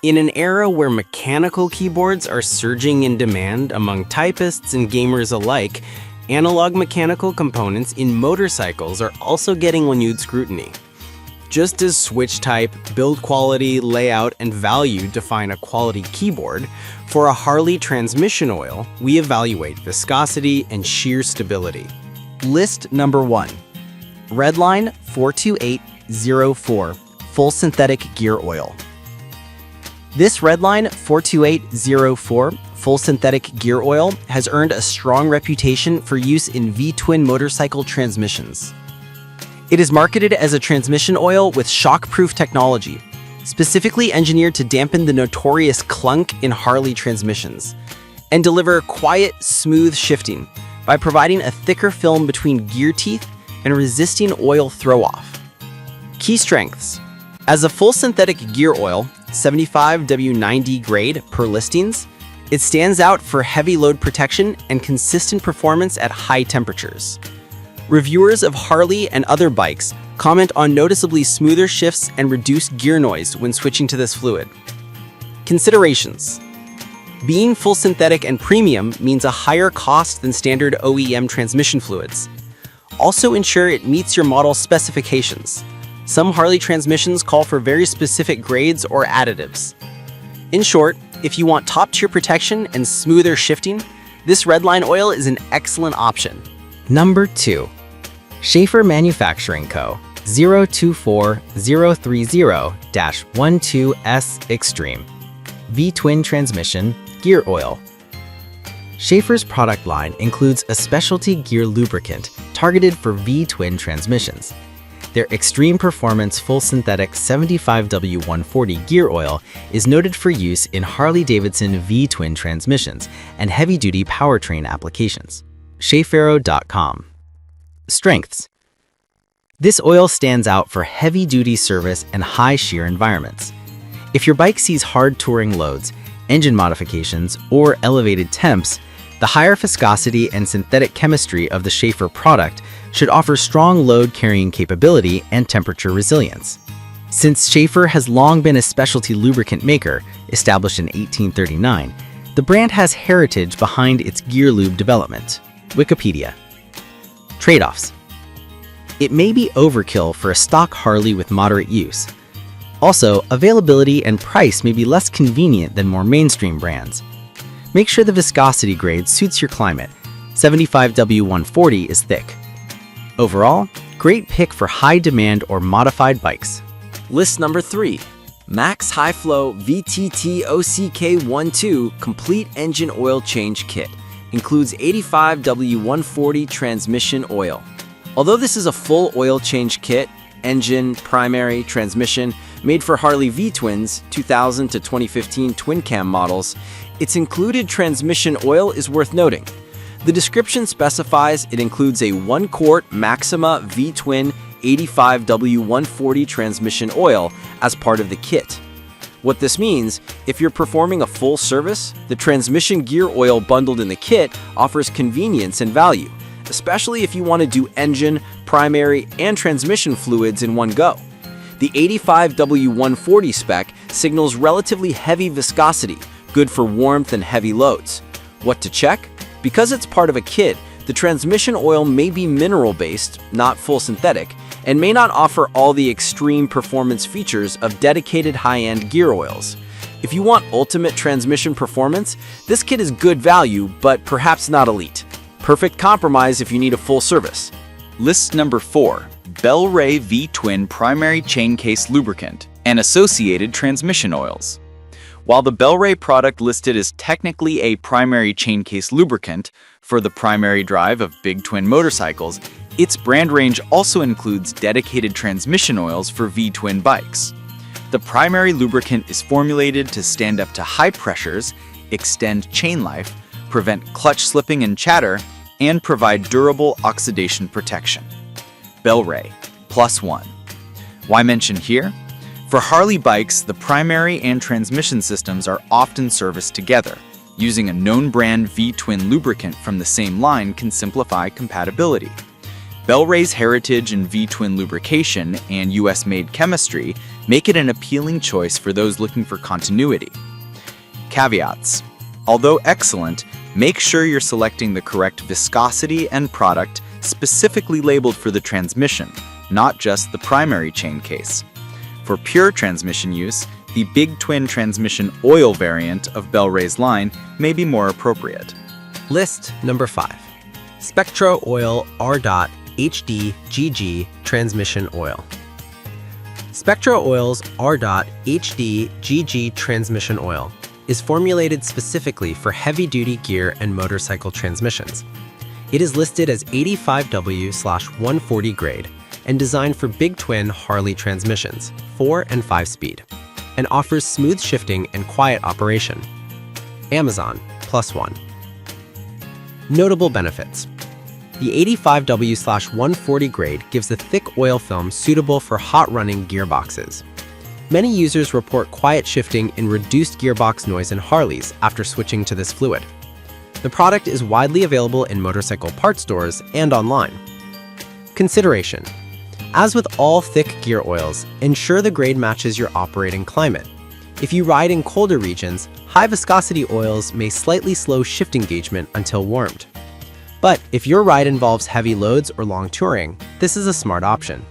In an era where mechanical keyboards are surging in demand among typists and gamers alike, analog mechanical components in motorcycles are also getting renewed scrutiny. Just as switch type, build quality, layout, and value define a quality keyboard, for a Harley transmission oil, we evaluate viscosity and shear stability. List number 1. Redline 42804 Full Synthetic Gear Oil. This Redline 42804 Full Synthetic Gear Oil has earned a strong reputation for use in V-twin motorcycle transmissions. It is marketed as a transmission oil with shock-proof technology, specifically engineered to dampen the notorious clunk in Harley transmissions, and deliver quiet, smooth shifting by providing a thicker film between gear teeth and resisting oil throw-off. Key strengths. As a full synthetic gear oil, 75W90 grade per listings, it stands out for heavy load protection and consistent performance at high temperatures. Reviewers of Harley and other bikes comment on noticeably smoother shifts and reduced gear noise when switching to this fluid. Considerations. Being full synthetic and premium means a higher cost than standard OEM transmission fluids. Also ensure it meets your model's specifications. Some Harley transmissions call for very specific grades or additives. In short, if you want top-tier protection and smoother shifting, this Redline oil is an excellent option. Number 2. Schaefer Manufacturing Co. 024030-12S Extreme V-Twin Transmission Gear Oil. Schaefer's product line includes a specialty gear lubricant targeted for V-twin transmissions. Their extreme performance full synthetic 75W140 gear oil is noted for use in Harley-Davidson V-twin transmissions and heavy-duty powertrain applications. Schaefer.com. Strengths. This oil stands out for heavy-duty service and high shear environments. If your bike sees hard touring loads, engine modifications, or elevated temps, the higher viscosity and synthetic chemistry of the Schaefer product should offer strong load carrying capability and temperature resilience. Since Schaefer has long been a specialty lubricant maker, established in 1839, the brand has heritage behind its gear lube development. Wikipedia. Trade-offs. It may be overkill for a stock Harley with moderate use. Also, availability and price may be less convenient than more mainstream brands. Make sure the viscosity grade suits your climate. 75W140 is thick. Overall, great pick for high demand or modified bikes. List number 3. Max Highflow VTT OCK12 Complete Engine Oil Change Kit. Includes 85W140 transmission oil. Although this is a full oil change kit, engine, primary, transmission, made for Harley V-Twins 2000 to 2015 twin cam models, its included transmission oil is worth noting. The description specifies it includes a 1-quart Maxima V-Twin 85W140 transmission oil as part of the kit. What this means, if you're performing a full service, the transmission gear oil bundled in the kit offers convenience and value, especially if you want to do engine, primary, and transmission fluids in one go. The 85W140 spec signals relatively heavy viscosity, good for warmth and heavy loads. What to check? Because it's part of a kit, the transmission oil may be mineral-based, not full synthetic, and may not offer all the extreme performance features of dedicated high-end gear oils. If you want ultimate transmission performance, this kit is good value, but perhaps not elite. Perfect compromise if you need a full service. List number 4. Belray V-Twin Primary Chain Case Lubricant and Associated Transmission Oils. While the Belray product listed is technically a primary chain case lubricant for the primary drive of big twin motorcycles, its brand range also includes dedicated transmission oils for V-twin bikes. The primary lubricant is formulated to stand up to high pressures, extend chain life, prevent clutch slipping and chatter, and provide durable oxidation protection. Belray, +1. Why mention here? For Harley bikes, the primary and transmission systems are often serviced together. Using a known brand V-twin lubricant from the same line can simplify compatibility. Belray's heritage in V-twin lubrication and US-made chemistry make it an appealing choice for those looking for continuity. Caveats: although excellent, make sure you're selecting the correct viscosity and product specifically labeled for the transmission, not just the primary chain case. For pure transmission use, the Big Twin transmission oil variant of Belray's line may be more appropriate. List number 5. Spectra Oil R.HD GG Transmission Oil. Spectra Oil's R.HD GG Transmission Oil is formulated specifically for heavy-duty gear and motorcycle transmissions. It is listed as 85W/140 grade and designed for Big Twin Harley transmissions, 4 and 5 speed, and offers smooth shifting and quiet operation. Amazon, +1. Notable benefits. The 85W/140 grade gives a thick oil film suitable for hot-running gearboxes. Many users report quiet shifting and reduced gearbox noise in Harleys after switching to this fluid. The product is widely available in motorcycle parts stores and online. Consideration: as with all thick gear oils, ensure the grade matches your operating climate. If you ride in colder regions, high viscosity oils may slightly slow shift engagement until warmed. But if your ride involves heavy loads or long touring, this is a smart option.